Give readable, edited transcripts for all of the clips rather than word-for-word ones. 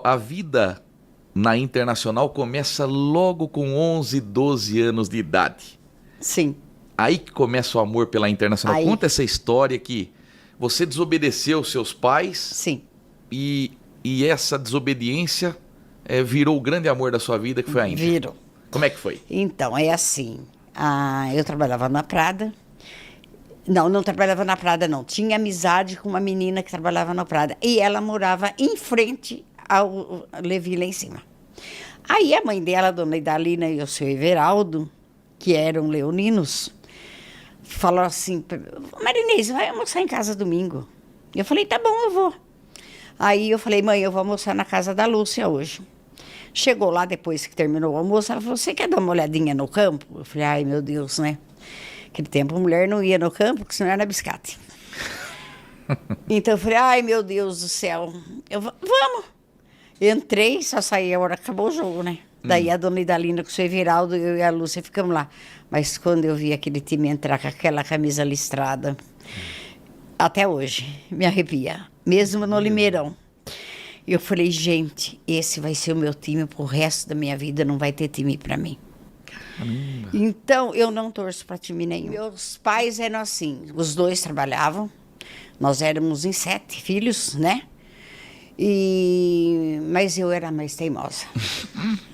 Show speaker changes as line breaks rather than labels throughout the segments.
a vida na Internacional começa logo com 11, 12 anos de idade.
Sim.
Aí que começa o amor pela Internacional.
Aí.
Conta essa história que você desobedeceu seus pais.
Sim.
E essa desobediência virou o grande amor da sua vida, que foi a Inter.
Virou.
Como é que foi?
Então, é assim. Eu trabalhava na Prada. Não trabalhava na Prada, não. Tinha amizade com uma menina que trabalhava na Prada. E ela morava em frente ao Levi, lá em cima. Aí a mãe dela, a dona Idalina e o seu Everaldo, que eram leoninos, falou assim, Marinês, vai almoçar em casa domingo. Eu falei, tá bom, eu vou. Aí eu falei, mãe, eu vou almoçar na casa da Lúcia hoje. Chegou lá, depois que terminou o almoço, ela falou, você quer dar uma olhadinha no campo? Eu falei, ai, meu Deus, né? Naquele tempo a mulher não ia no campo, porque senão era biscate. Então eu falei, ai, meu Deus do céu. Vamos. Entrei, só saí a hora que acabou o jogo, né? Daí a dona Idalina com o seu Everaldo, eu e a Lúcia ficamos lá. Mas quando eu vi aquele time entrar com aquela camisa listrada, até hoje, me arrepia. Mesmo no Limeirão. Eu falei, gente, esse vai ser o meu time pro resto da minha vida, não vai ter time pra mim.
Caramba.
Então, eu não torço pra time nenhum. Meus pais eram assim, os dois trabalhavam, nós éramos em 7 filhos, né? Mas eu era mais teimosa.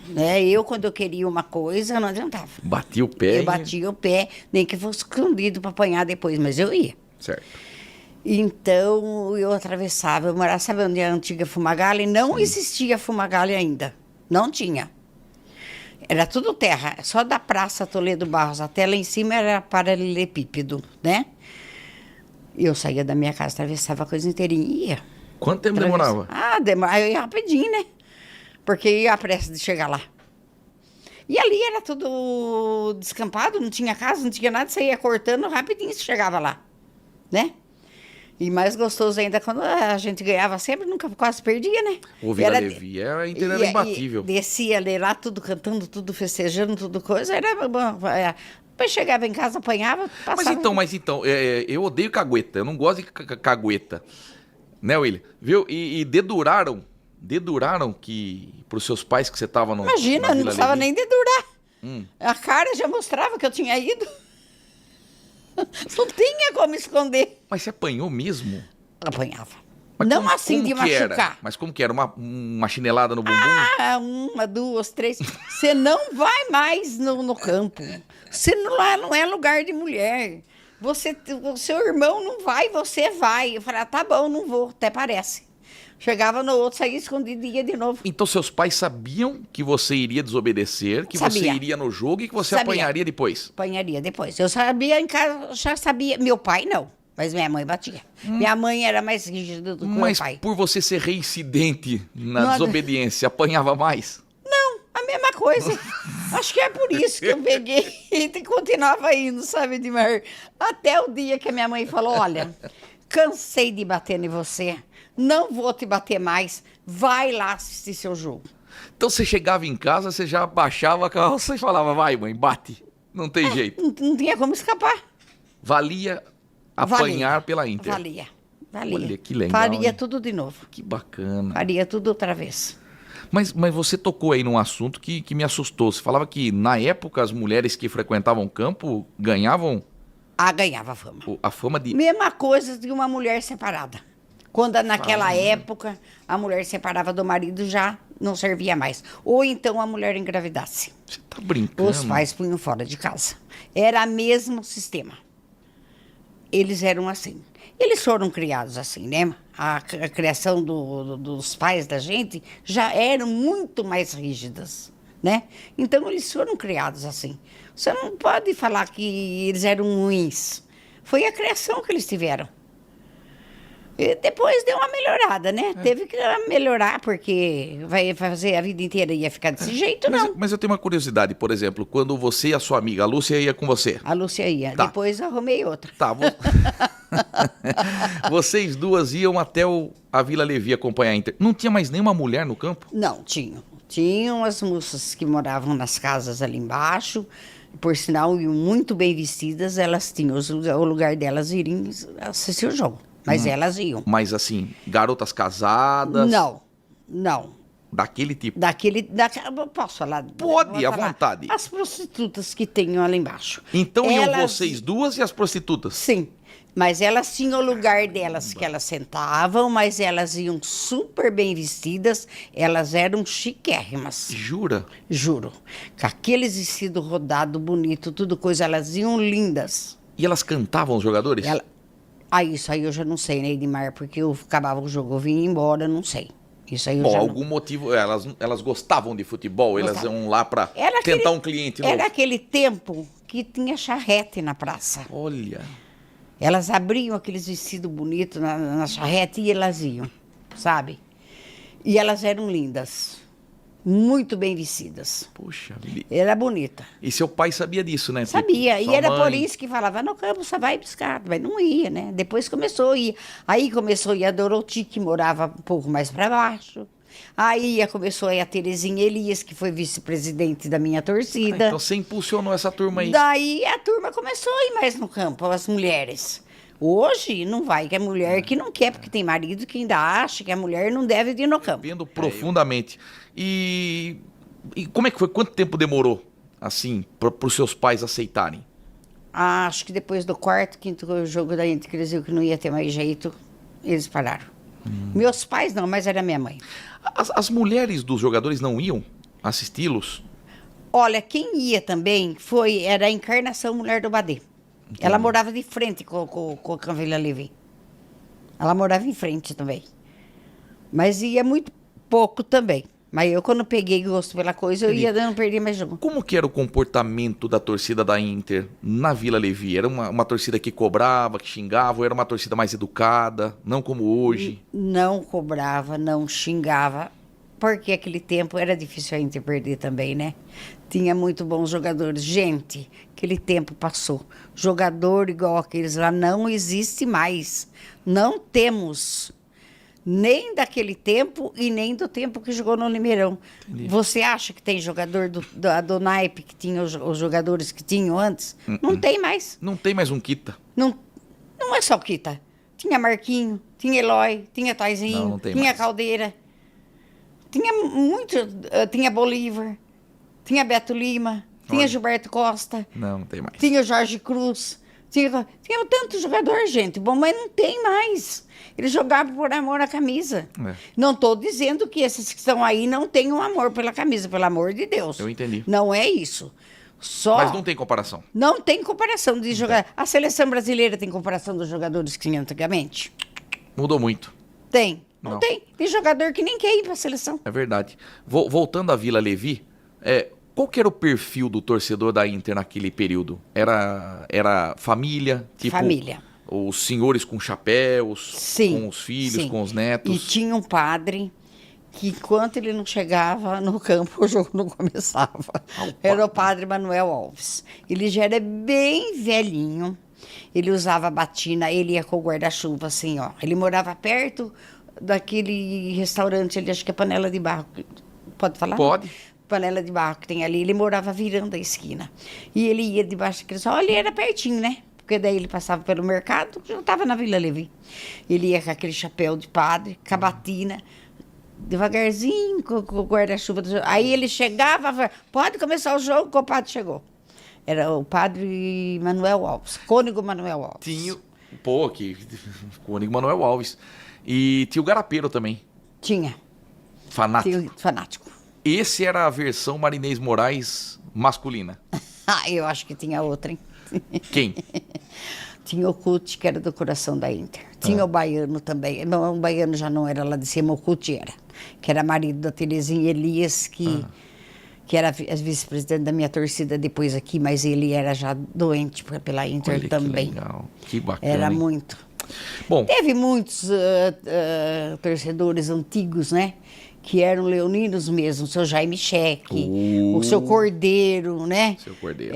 Né? Eu, quando eu queria uma coisa, não adiantava.
Batia o pé.
Eu batia o pé, nem que fosse escondido para apanhar depois, mas eu ia.
Certo.
Então, eu atravessava, eu morava, sabe onde é a antiga Fumagalli? Não existia Fumagalli ainda, não tinha. Era tudo terra, só da Praça Toledo Barros até lá em cima era paralelepípedo, né? E eu saía da minha casa, atravessava a coisa inteirinha e ia.
Quanto tempo demorava?
Demorava, eu ia rapidinho, né? Porque ia à pressa de chegar lá. E ali era tudo descampado, não tinha casa, não tinha nada, você ia cortando rapidinho, você chegava lá, né? E mais gostoso ainda quando a gente ganhava sempre, nunca quase perdia, né?
O Vila Levi era imbatível.
Descia ali lá, tudo cantando, tudo festejando, tudo coisa, era bom. Depois chegava em casa, apanhava, passava.
Mas então, eu odeio cagueta, eu não gosto de cagueta. Né, William? Viu? E deduraram que pros seus pais que você tava no
Imagina, não precisava nem dedurar.
Hum.
A cara já mostrava que eu tinha ido. Não tinha como esconder.
Mas você apanhou mesmo?
Apanhava.
Mas
não
como,
assim
como
de
que
machucar.
Era? Mas como que era? Uma chinelada no bumbum?
1, 2, 3. Você não vai mais no campo. Lá não é lugar de mulher. O seu irmão não vai, você vai. Eu falei, tá bom, não vou, até parece. Chegava no outro, saía escondido e ia de novo.
Então seus pais sabiam que você iria desobedecer, que você iria no jogo e que você apanharia depois?
Apanharia depois. Eu sabia em casa, já sabia. Meu pai não, mas minha mãe batia. Minha mãe era mais rígida do que meu pai.
Mas por você ser reincidente na desobediência, apanhava mais?
Não, a mesma coisa. Acho que é por isso que eu peguei e continuava indo, sabe, Edmar? Até o dia que a minha mãe falou, olha, cansei de bater em você, não vou te bater mais, vai lá assistir seu jogo.
Então você chegava em casa, você já abaixava a calça e falava, vai mãe, bate, não tem jeito.
Não tinha como escapar.
Valia apanhar pela Inter.
Valia.
Olha, que legal.
Faria tudo de novo.
Que bacana.
Faria tudo outra vez.
Mas você tocou aí num assunto que me assustou. Você falava que, na época, as mulheres que frequentavam o campo ganhavam...
Ganhava fama.
A fama de...
Mesma coisa de uma mulher separada. Quando naquela época a mulher separava do marido, já não servia mais. Ou então a mulher engravidasse.
Você tá brincando?
Os pais punham fora de casa. Era o mesmo sistema. Eles eram assim. Eles foram criados assim, né? A criação dos pais da gente já eram muito mais rígidas, né? Então, eles foram criados assim. Você não pode falar que eles eram ruins. Foi a criação que eles tiveram. E depois deu uma melhorada, né? Teve que melhorar, porque vai fazer a vida inteira ia ficar desse jeito, não.
Mas eu tenho uma curiosidade, por exemplo, quando você e a sua amiga, a Lúcia, ia com você.
A Lúcia ia.
Tá.
Depois arrumei outra.
Tá. Vocês duas iam até a Vila Levi acompanhar a Inter. Não tinha mais nenhuma mulher no campo?
Não, tinham. Tinham as moças que moravam nas casas ali embaixo, por sinal, muito bem vestidas, elas tinham o lugar delas irem assistir o jogo. Mas elas iam.
Mas assim, garotas casadas?
Não.
Daquele tipo.
Posso falar?
Pode,
Vou
à
falar.
vontade.
As prostitutas que tinham ali embaixo.
Então iam
Elas-
vocês duas e as prostitutas?
Sim, mas elas tinham o lugar delas que elas sentavam, mas elas iam super bem vestidas, elas eram chiquérrimas,
Jura?
juro. Com aqueles vestidos rodados, bonito, tudo coisa, elas iam lindas.
E elas cantavam os jogadores?
Isso aí eu já não sei, né, Edmar, porque eu acabava o jogo, eu vinha embora, não sei. Isso aí eu
Bom,
já
algum motivo, elas gostavam de futebol, elas
Gostavam.
iam lá pra
Era
tentar
aquele-
um cliente novo.
Era aquele tempo que tinha charrete na praça.
Olha,
Elas abriam aqueles vestidos bonitos na charrete e elas iam, sabe? E elas eram lindas, muito bem vestidas.
poxa vida.
Era bonita.
E seu pai sabia disso, né?
Sabia,
Tipo,
e
sua
era por
mãe.
isso que falava, no campo só vai buscar, mas não ia, né? Depois começou a ir. Aí começou a ir a Doroti, que morava um pouco mais para baixo. Aí começou a ir a Terezinha Elias, que foi vice-presidente da minha
Ah,
torcida.
então você impulsionou essa turma aí.
Daí a turma começou a ir mais no campo, as mulheres. Hoje não vai, que é mulher que não quer, porque tem marido que ainda acha que a mulher não deve ir no campo.
Vendo profundamente. E como é que foi? Quanto tempo demorou, assim, para os seus pais aceitarem?
Acho que depois do quarto, quinto jogo da Inter, que eles viram que não ia ter mais jeito, eles pararam. Meus pais não, mas era minha mãe.
As mulheres dos jogadores não iam assisti-los?
Olha, quem ia também era a Encarnação Mulher do Badê. Ela morava de frente com a Vila Levi. Ela morava em frente também. Mas ia muito pouco também. Mas eu, quando peguei gosto pela coisa, eu ia não perder mais jogo.
Como que era o comportamento da torcida da Inter na Vila Levi? Era uma torcida que cobrava, que xingava, ou era uma torcida mais educada, não como hoje?
Não cobrava, não xingava, porque aquele tempo era difícil a Inter perder também, né? Tinha muito bons jogadores. Gente, aquele tempo passou. Jogador igual aqueles lá não existe mais. Não temos. Nem daquele tempo e nem do tempo que jogou no Limeirão.
Entendi.
Você acha que tem jogador do naipe que tinha os jogadores que tinham antes? Não tem mais.
Não tem mais um Kita.
Não, não é só o Kita. Tinha Marquinho, tinha Eloy, tinha Taizinho,
Não tem
tinha
mais.
Caldeira. Tinha muito. Tinha Bolívar, tinha Beto Lima, tinha
Olha.
Gilberto Costa,
Não tem mais.
tinha o Jorge Cruz. Tinha tanto jogador, gente. Bom, mas não tem mais. Eles jogavam por amor à camisa.
É.
Não estou dizendo que esses que estão aí não tenham amor pela camisa, pelo amor de Deus.
Eu entendi.
Não é isso. Só
Mas não tem comparação.
não tem comparação de jogar. A seleção brasileira tem comparação dos jogadores que tinha antigamente?
Mudou muito.
Tem. Não,
Não.
tem. Tem jogador que nem quer ir para a seleção.
É verdade. Voltando à Vila Levi, qual que era o perfil do torcedor da Inter naquele período? Era família? Tipo,
Família.
Os senhores com chapéus,
Sim.
com os filhos,
sim.
com os
E
netos?
tinha um padre que, enquanto ele não chegava no campo, o jogo não começava. Era o padre Manuel Alves. Ele já era bem velhinho. Ele usava batina, ele ia com o guarda-chuva, assim, ó. Ele morava perto daquele restaurante ali, acho que é Panela de Barro. Pode falar?
Pode.
Panela de Barro que tem ali. Ele morava virando a esquina. E ele ia debaixo daquele sol. Olha, era pertinho, né? Porque daí ele passava pelo mercado, já estava na Vila Levi. Ele ia com aquele chapéu de padre, com a batina, devagarzinho, com o guarda-chuva. Aí ele chegava, falava, pode começar o jogo, que o padre chegou. Era o padre Manuel Alves, cônego Manuel Alves.
Tinha. Pô, com o Anigo Manuel Alves. E tinha o Garapeiro também.
Tinha
Fanático.
o fanático.
Esse era a versão Marinês Moraes masculina.
Ah, eu acho que tinha outra, hein?
Quem?
Tinha o Cuti, que era do coração da Inter. Tinha o Baiano também. Não, o Baiano já não era lá de cima, o Cuti era. Que era marido da Terezinha Elias, que era a vice-presidente da minha torcida depois aqui, mas ele era já doente pela Inter
Olha,
também.
Que legal. Que bacana.
Era
hein?
muito.
Bom,
Teve muitos torcedores antigos, né? Que eram leoninos mesmo, o seu Jaime Cheque, o seu Cordeiro, né?
Seu Cordeiro.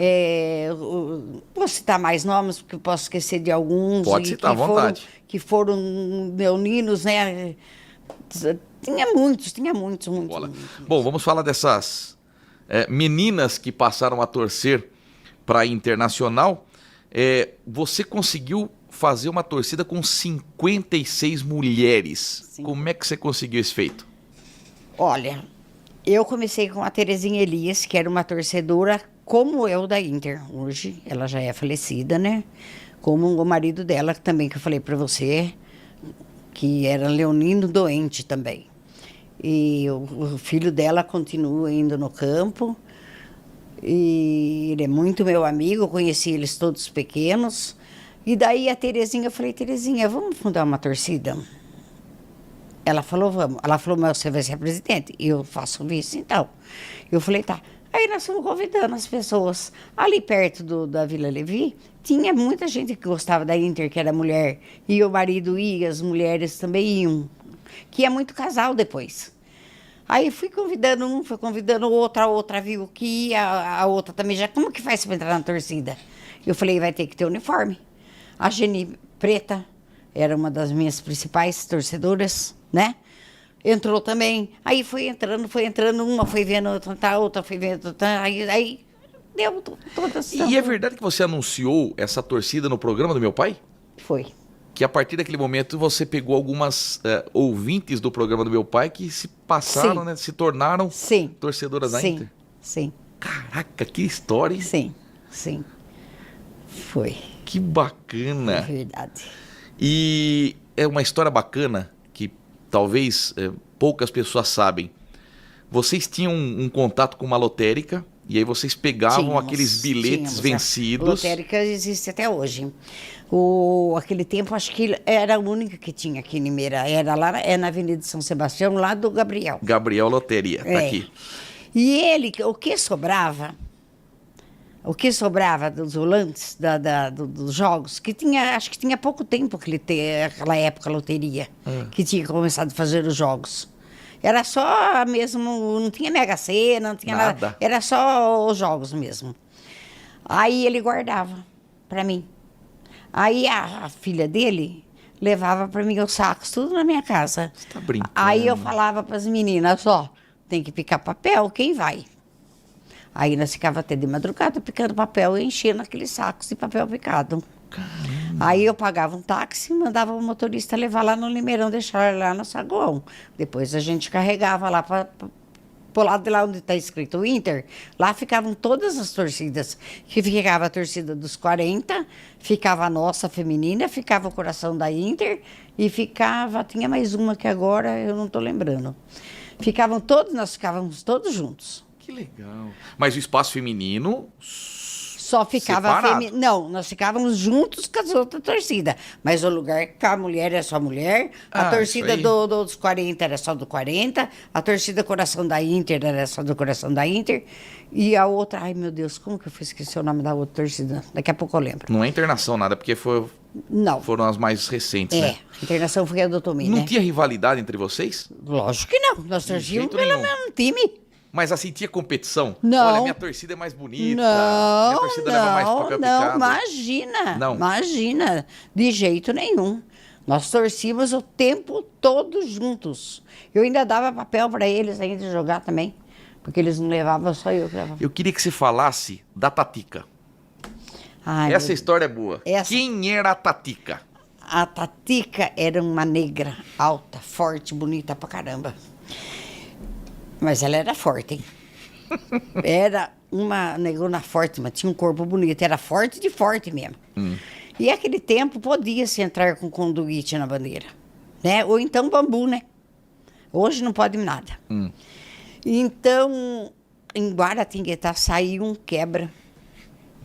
Vou citar mais nomes, porque eu posso esquecer de alguns.
Pode citar, à vontade.
Que foram leoninos, né? Tinha muitos,
bola. Bom, vamos falar dessas meninas que passaram a torcer para a Internacional. Você conseguiu fazer uma torcida com 56 mulheres.
Sim.
Como é que você conseguiu esse feito?
Olha, eu comecei com a Terezinha Elias, que era uma torcedora como eu da Inter. Hoje ela já é falecida, né? Como o marido dela também, que eu falei para você, que era leonino doente também. E o filho dela continua indo no campo. E ele é muito meu amigo, eu conheci eles todos pequenos. E daí a Terezinha, eu falei, Terezinha, vamos fundar uma torcida? Ela falou, vamos. Ela falou, mas você vai ser presidente. E eu faço vice, então. Eu falei, tá. Aí nós fomos convidando as pessoas. Ali perto da Vila Levi, tinha muita gente que gostava da Inter, que era mulher. E o marido ia, as mulheres também iam. Que é muito casal depois. Aí fui convidando um, fui convidando o outro, a outra viu que ia, a outra também já. Como que faz para entrar na torcida? Eu falei, vai ter que ter uniforme. A Geni Preta era uma das minhas principais torcedoras, né? Entrou também. Aí foi entrando, uma foi vendo outra foi vendo outra. Aí deu toda essa.
E é verdade que você anunciou essa torcida no programa do meu pai?
Foi.
Que a partir daquele momento você pegou algumas ouvintes do programa do meu pai que se passaram,
Sim.
né? Se tornaram
Sim.
torcedoras da
Sim.
Inter.
Sim.
Caraca, que história, hein?
Sim. Sim. Foi.
Que bacana.
É verdade.
E é uma história bacana que talvez poucas pessoas sabem. Vocês tinham um contato com uma lotérica e aí vocês pegavam aqueles bilhetes vencidos.
A lotérica existe até hoje. Aquele tempo, acho que era a única que tinha aqui em Limeira. Era lá na Avenida São Sebastião, lá do Gabriel.
Gabriel Loteria, tá aqui.
E ele, o que sobrava dos volantes dos jogos, que tinha, acho que tinha pouco tempo que ele teve, aquela época, a loteria, que tinha começado a fazer os jogos. Era só mesmo, não tinha Mega Sena, não tinha nada. Era só os jogos mesmo. Aí ele guardava para mim. Aí a filha dele levava para mim os sacos, tudo na minha casa.
Você tá brincando?
Aí eu falava para as meninas, ó, tem que picar papel, quem vai? Aí nós ficava até de madrugada picando papel e enchendo aqueles sacos de papel picado.
Caramba.
Aí eu pagava um táxi e mandava o motorista levar lá no Limeirão, deixar lá no saguão. Depois a gente carregava lá para pro lado de lá onde está escrito o Inter, lá ficavam todas as torcidas. Que ficava a torcida dos 40, ficava a nossa feminina, ficava o coração da Inter e ficava, tinha mais uma que agora eu não estou lembrando. Nós ficávamos todos juntos.
Que legal. Mas o espaço feminino
Só ficava
separado.
Não, nós ficávamos juntos com as outras torcidas. Mas o lugar que a mulher era só mulher, a torcida dos 40 era só do 40, a torcida Coração da Inter era só do Coração da Inter, e a outra, ai meu Deus, como que eu esqueci o nome da outra torcida? Daqui a pouco eu lembro.
Não é internação nada, porque
Não.
foram as mais recentes, né?
A internação foi a do Tomé,
Não
né?
tinha rivalidade entre vocês?
Lógico que não. Nós torcíamos
jeito
pelo
nenhum.
mesmo time.
Mas assim, tinha competição?
Não.
Olha, minha torcida é mais bonita. Minha torcida leva mais papel picado.
Imagina.
Não.
Imagina. De jeito nenhum. Nós torcíamos o tempo todo juntos. Eu ainda dava papel para eles ainda jogar também. Porque eles não levavam, só eu que levava.
Eu queria que você falasse da Tatica.
Ai,
Essa história é boa.
Essa-
Quem era a Tatica?
A Tatica era uma negra, alta, forte, bonita pra caramba. Mas ela era forte, hein? Era uma negona forte, mas tinha um corpo bonito. Era forte de forte mesmo. E aquele tempo podia-se entrar com conduíte na bandeira, né? Ou então bambu, né? Hoje não pode nada. Então, em Guaratinguetá saiu um quebra.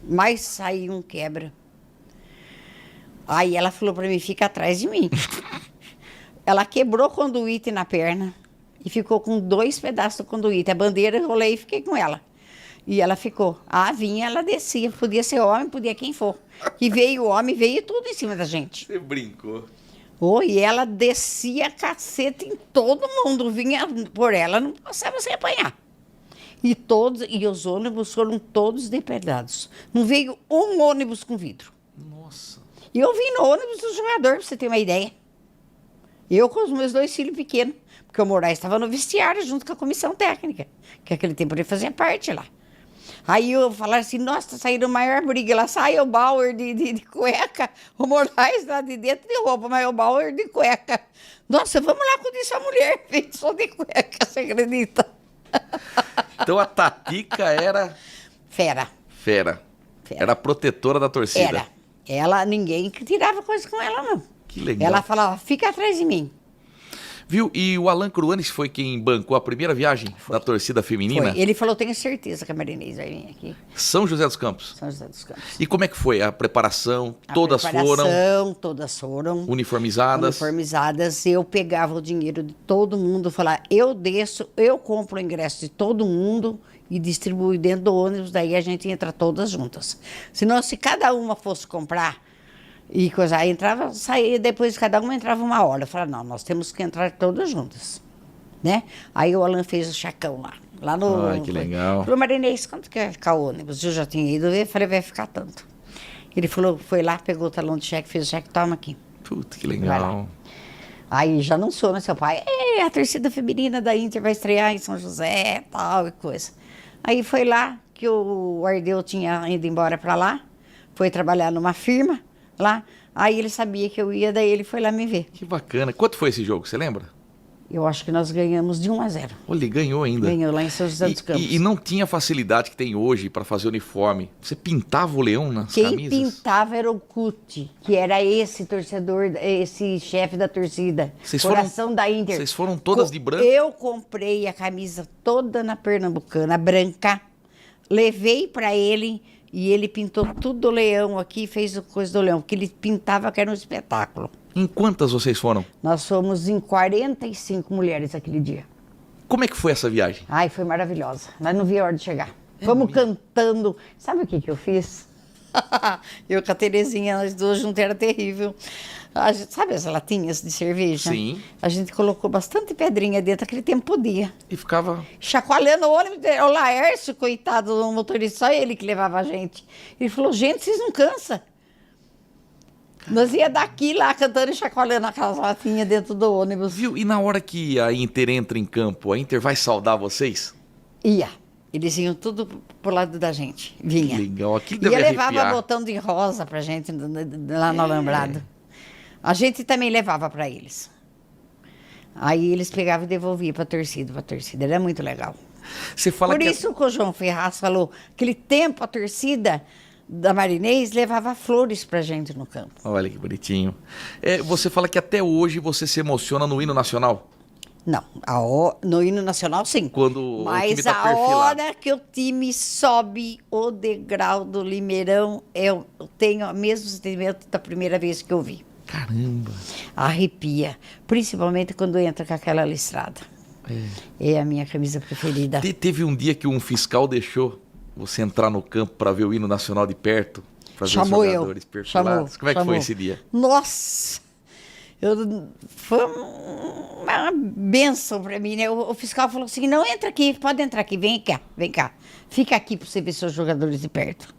Mas saiu um quebra. Aí ela falou para mim, fica atrás de mim. Ela quebrou o conduíte na perna e ficou com 2 pedaços do conduíte. A bandeira eu rolei e fiquei com ela. E ela ficou. Vinha, ela descia. Podia ser homem, podia quem for. Que veio o homem, veio tudo em cima da gente.
Você brincou.
E ela descia cacete em todo mundo. Vinha por ela, não passava sem apanhar. E os ônibus foram todos depredados. Não veio um ônibus com vidro.
Nossa.
E eu vim no ônibus do jogador, pra você ter uma ideia. Eu com os meus 2 filhos pequenos. Porque o Moraes estava no vestiário junto com a comissão técnica. Que naquele tempo ele fazia parte lá. Aí eu falaram assim, nossa, tá saindo a maior briga. Lá sai o Bauer de cueca, o Moraes lá de dentro de roupa, mas o Bauer de cueca. Nossa, vamos lá com isso, a mulher fez só de cueca, você acredita?
Então a Tatica era
Fera.
fera.
Fera.
Era a protetora da torcida.
Era. Ela, ninguém tirava coisa com ela, não.
Que legal.
Ela falava, fica atrás de mim.
Viu? E o Alan Cruanes foi quem bancou a primeira viagem da torcida feminina?
Foi. Ele falou, tenho certeza que a Marinês vai vir aqui.
São José dos Campos.
São José dos Campos.
E como é que foi a preparação? Todas
Todas foram.
Uniformizadas?
Uniformizadas. Eu pegava o dinheiro de todo mundo, falava, eu desço, eu compro o ingresso de todo mundo e distribuo dentro do ônibus, daí a gente entra todas juntas. Senão, se cada uma fosse comprar e coisa, aí entrava, saía, depois cada uma entrava uma hora. Eu falava, não, nós temos que entrar todas juntas, né? Aí o Alan fez o chacão lá no...
Ai, que legal.
Falou, Marinês, quanto que vai ficar o ônibus? Eu já tinha ido ver, falei, vai ficar tanto. Ele falou, foi lá, pegou o talão de cheque, fez o cheque, toma aqui.
Puta, que legal.
Aí já anunciou, né, seu pai? A torcida feminina da Inter vai estrear em São José, tal e coisa. Aí foi lá que o Ardeu tinha ido embora para lá, foi trabalhar numa firma lá. Aí ele sabia que eu ia, daí ele foi lá me ver.
Que bacana. Quanto foi esse jogo, você lembra?
Eu acho que nós ganhamos de 1-0.
Olha, ele ganhou ainda.
Ganhou lá em São José dos Campos.
E não tinha a facilidade que tem hoje para fazer uniforme. Você pintava o leão nas
Quem
camisas?
pintava era o Cuti, que era esse torcedor, esse chefe da torcida. Coração da Inter.
Vocês foram todas de branco?
Eu comprei a camisa toda na Pernambucana, branca, levei para ele e ele pintou tudo do leão aqui, fez o coisa do leão, porque ele pintava que era um espetáculo.
Em quantas vocês foram?
Nós fomos em 45 mulheres aquele dia.
Como é que foi essa viagem?
Ai, foi maravilhosa. Nós não via a hora de chegar. Fomos cantando. Sabe o que eu fiz? Eu com a Terezinha, nós duas juntas, era terrível. Sabe as latinhas de cerveja?
Sim.
A gente colocou bastante pedrinha dentro, aquele tempo podia.
E ficava...
Chacoalhando o ônibus, o Laércio, coitado do motorista, só ele que levava a gente. Ele falou, gente, vocês não cansam? Nós ia daqui lá cantando e chacoalhando aquelas latinhas dentro do ônibus.
Viu? E na hora que a Inter entra em campo, a Inter vai saudar vocês?
Ia. Eles iam tudo pro lado da gente. Vinha.
Que legal. Aquilo deve
E levava
arrepiar.
botão de rosa pra gente lá no Alambrado. A gente também levava pra eles. Aí eles pegavam e devolviam pra torcida. Era muito legal.
Você fala
Por
que
isso que o João Ferraz falou, aquele tempo a torcida da Marinês levava flores pra gente no campo.
Olha que bonitinho. Você fala que até hoje você se emociona no hino nacional?
Não, no hino nacional sim.
Quando o time tá
a
perfilado.
hora que o time sobe o degrau do Limeirão, eu tenho o mesmo sentimento da primeira vez que eu vi.
Caramba.
Arrepia, principalmente quando entra com aquela listrada. É a minha camisa preferida.
Teve um dia que um fiscal deixou você entrar no campo para ver o hino nacional de perto, fazer
Chamou
os jogadores perfilados. Como é que foi esse dia?
Nossa! Foi uma benção para mim, né? O fiscal falou assim, não, entra aqui, pode entrar aqui, vem cá. Fica aqui para você ver seus jogadores de perto.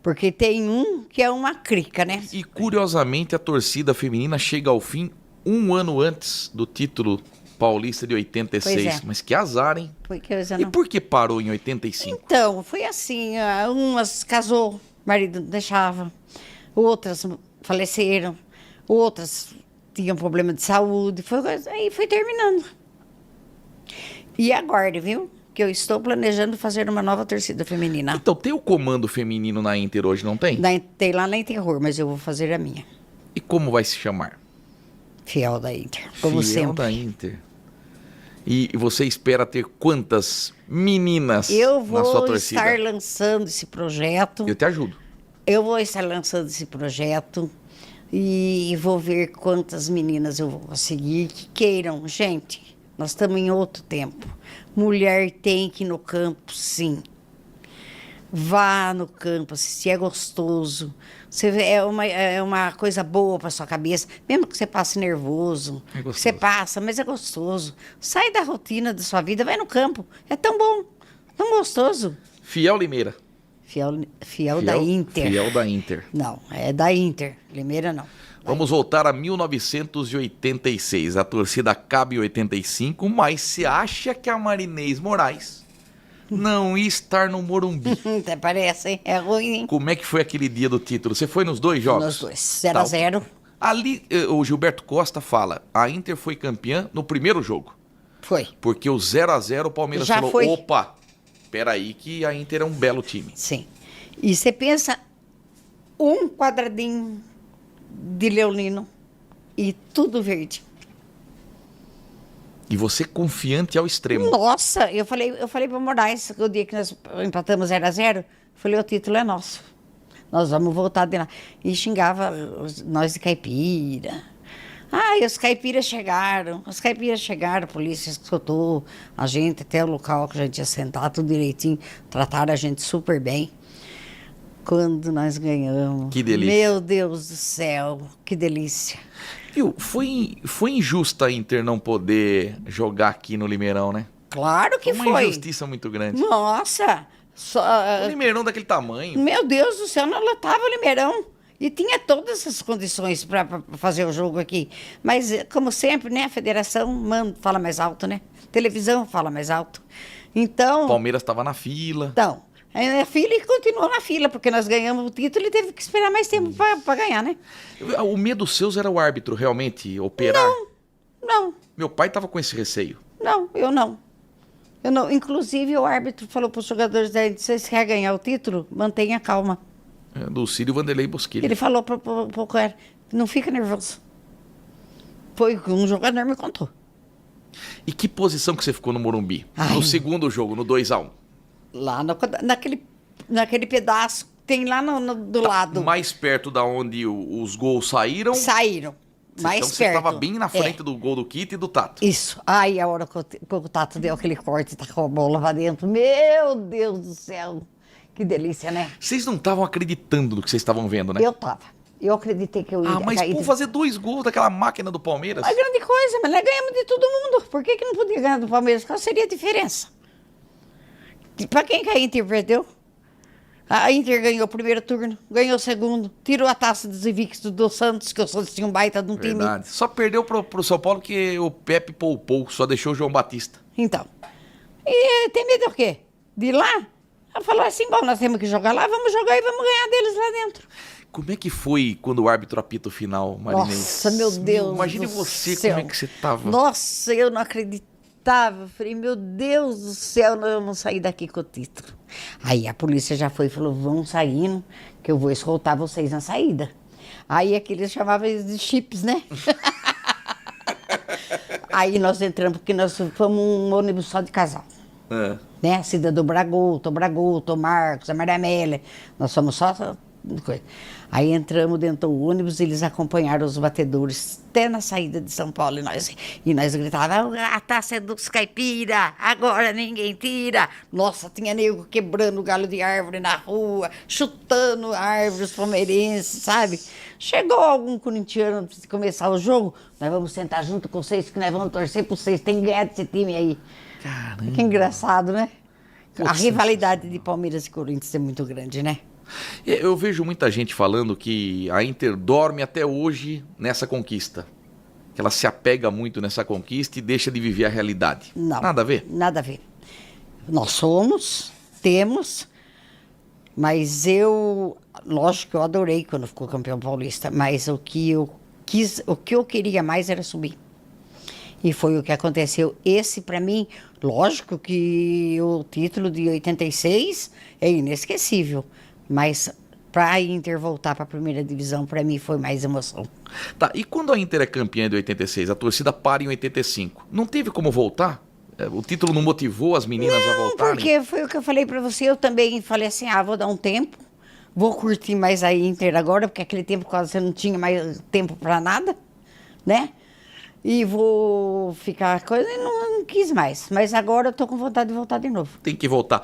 Porque tem um que é uma crica, né?
E curiosamente a torcida feminina chega ao fim um ano antes do título paulista de 86.
Pois é.
Mas que azar, hein? E por que parou em 85?
Então, foi assim, umas casou, o marido não deixava, outras faleceram, outras tinham problema de saúde, aí foi terminando. E aguarde, viu? Que eu estou planejando fazer uma nova torcida feminina.
Então, tem o comando feminino na Inter hoje, não tem?
Tem lá na Interror, mas eu vou fazer a minha.
E como vai se chamar?
Fiel da Inter, como
Fiel
sempre.
da Inter. E você espera ter quantas meninas na sua
Eu vou
torcida?
estar lançando esse projeto.
Eu te ajudo.
Eu vou estar lançando esse projeto e vou ver quantas meninas eu vou conseguir que queiram. Gente, nós estamos em outro tempo. Mulher tem que ir no campo, sim. Vá no campo, assistir, é gostoso. É uma coisa boa para sua cabeça. Mesmo que você passe nervoso,
É gostoso.
você passa, mas é gostoso. Sai da rotina da sua vida, vai no campo. É tão bom, tão gostoso.
Fiel Limeira.
Fiel da Inter.
Fiel da Inter.
Não, é da Inter. Limeira não.
Vamos voltar a 1986. A torcida acaba em 85, mas você acha que a Marinês Moraes não ia estar no Morumbi.
Até parece, hein? É ruim, hein?
Como é que foi aquele dia do título? Você foi nos dois jogos?
Nos dois, 0-0.
Ali, o Gilberto Costa fala, a Inter foi campeã no primeiro jogo.
Foi.
Porque o 0-0 o Palmeiras
Já
falou,
foi.
opa, peraí que a Inter é um belo time.
Sim. E você pensa, um quadradinho de leonino e tudo verde.
E você confiante ao extremo.
Nossa, eu falei para o Moraes, o dia que nós empatamos 0-0, falei, o título é nosso. Nós vamos voltar de lá. E xingava nós de caipira. E os caipiras chegaram, a polícia escutou a gente até o local que a gente ia sentar, tudo direitinho, trataram a gente super bem. Quando nós ganhamos.
Que delícia.
Meu Deus do céu, que delícia.
Viu, foi injusta a Inter não poder jogar aqui no Limeirão, né?
Claro que
Uma
foi.
injustiça muito grande.
Nossa,
O Limeirão daquele tamanho.
meu Deus do céu, nós lotava o Limeirão. E tinha todas as condições para fazer o jogo aqui. Mas, como sempre, né, a federação fala mais alto, né? Televisão fala mais alto. Então.
O Palmeiras estava na fila.
Então, a fila e continuou na fila, porque nós ganhamos o título e teve que esperar mais tempo para ganhar, né?
O medo seus era o árbitro realmente operar?
Não,
Meu pai estava com esse receio.
eu não. Inclusive, o árbitro falou para os jogadores da se vocês querem ganhar o título, mantenha calma.
Do Círio Vanderlei Bosquilha.
Ele falou para o cara, não fica nervoso. Foi o que um jogador me contou.
E que posição que você ficou no Morumbi?
Ai.
No segundo jogo, no 2-1?
Lá naquele pedaço que tem lá do lado.
Mais perto da onde os gols saíram.
Saíram. Mais
então
perto.
você estava bem na frente do gol do Kit e do Tato.
Isso. Aí a hora que o Tato deu aquele corte e tacou a bola lá dentro. Meu Deus do céu. Que delícia, né?
Vocês não estavam acreditando no que vocês estavam vendo, né?
Eu tava. Eu acreditei que eu ia
mas
cair.
por fazer 2 gols daquela máquina do Palmeiras.
Não é grande coisa, mas nós ganhamos de todo mundo. Por que não podia ganhar do Palmeiras? Qual seria a diferença? Pra quem que a Inter perdeu? A Inter ganhou o primeiro turno, ganhou o segundo, tirou a taça dos invictos do Santos, que o Santos tinha um baita de um
Verdade.
time.
Só perdeu pro São Paulo que o Pepe poupou, só deixou o João Batista.
Então. E tem medo do quê? De ir lá? Ela falou assim, bom, nós temos que jogar lá, vamos jogar e vamos ganhar deles lá dentro.
Como é que foi quando o árbitro apita o final, Marinês?
Nossa, meu Deus.
Imagine
do
você,
céu.
como é que você tava.
Nossa, eu não acreditava. Falei, meu Deus do céu, nós vamos sair daqui com o título. Aí a polícia já foi e falou, vão saindo, que eu vou escoltar vocês na saída. Aí aqueles chamavam de chips, né? Aí nós entramos, porque nós fomos um ônibus só de casal. Né? A Cida do Bragoto, Marcos, a Maria Amélia. Nós somos só coisa. Aí entramos dentro do ônibus, eles acompanharam os batedores até na saída de São Paulo. E nós gritávamos, a taça é dos caipira, agora ninguém tira. Nossa, tinha nego quebrando galho de árvore na rua, chutando árvores palmeirenses, sabe? Chegou algum corintiano antes de começar o jogo, nós vamos sentar junto com vocês, que nós vamos torcer por vocês, tem que ganhar desse time aí.
Caramba.
Que engraçado, né? A
Nossa,
rivalidade de Palmeiras e Corinthians é muito grande, né?
Eu vejo muita gente falando que a Inter dorme até hoje nessa conquista. Que ela se apega muito nessa conquista e deixa de viver a realidade.
Não.
Nada a ver?
Nada a ver. Nós temos, mas lógico que eu adorei quando ficou campeão paulista, mas o que eu queria mais era subir. E foi o que aconteceu. Esse, para mim, lógico que o título de 86 é inesquecível. Mas para a Inter voltar para a primeira divisão, para mim, foi mais emoção.
Tá, e quando a Inter é campeã de 86, a torcida para em 85, não teve como voltar? O título não motivou as meninas a voltarem?
Porque foi o que eu falei para você. Eu também falei assim, vou dar um tempo. Vou curtir mais a Inter agora, porque aquele tempo quase você não tinha mais tempo para nada, né? E vou ficar coisa e não quis mais. Mas agora eu tô com vontade de voltar de novo.
Tem que voltar.